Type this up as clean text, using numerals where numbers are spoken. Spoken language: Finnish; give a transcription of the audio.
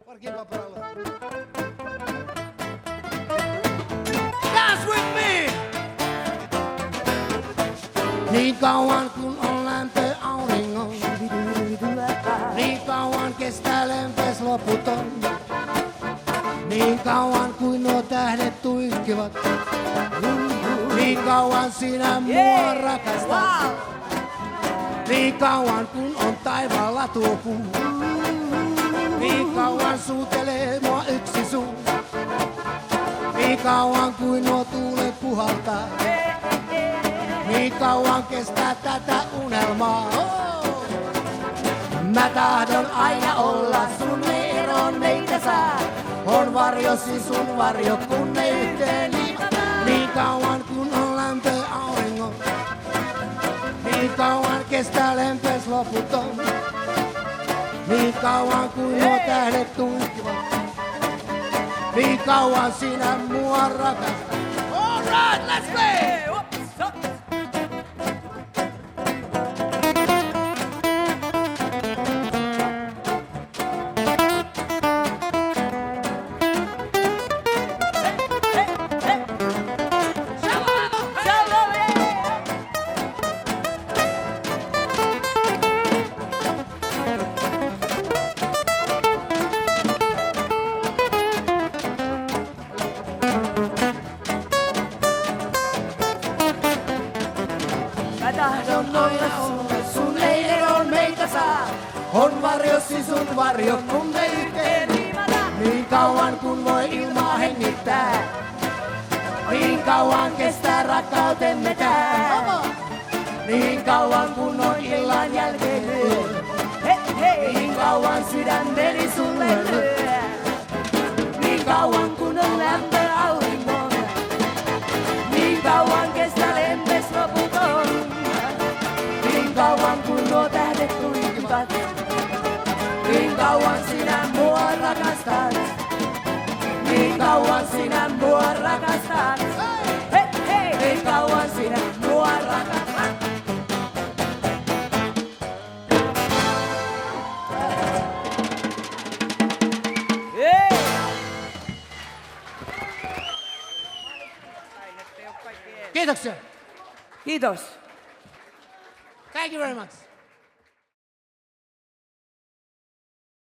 Parkin paperalla. Dance with me! Niin kauan kun on lämpö auringon, niin kauan kestää lempes loputon. Niin kauan kuin nuo tähdet tuiskivat, niin kauan sinä mua rakastat. Niin kauan kun on taivaalla tuo puu, niin kauan suutelee mua yksi suu. Niin kauan kuin nuo tuulet puhaltaa, niin kauan kestää tätä unelmaa. Mä tahdon aina olla sun, me eroon meitä saa. On varjosi sun varjo, kun ne yhteen liimataan. Niin kauan kun on lämpö auringon, niin kauan kestää lempes loputon. Niin kauan kuin nuo tähdet tuiskivat, niin kauan sinä mua rakastat. All right, let's play! Mä tahdon noina olla sun, ei eroon meitä saa. On varjosi sun varjo, kun me yhteen liimataan. Niin kauan kun voi ilmaa hengittää, niin kauan kestää rakkautemme tää. Niin kauan kun on illan jälkeen yö, niin kauan sydämeni sulle lyö. Niin kauan kun on lämpö auringon, niin kauan kestää lempes loputon. Niin kauan kun nuo tähdet tuikivat, niin kauan sinä mua rakastat. Niin kauan sinä mua rakastat. Niin kauan sinä mua rakastat. Kiitoksia. Kiitos. Thank you very much.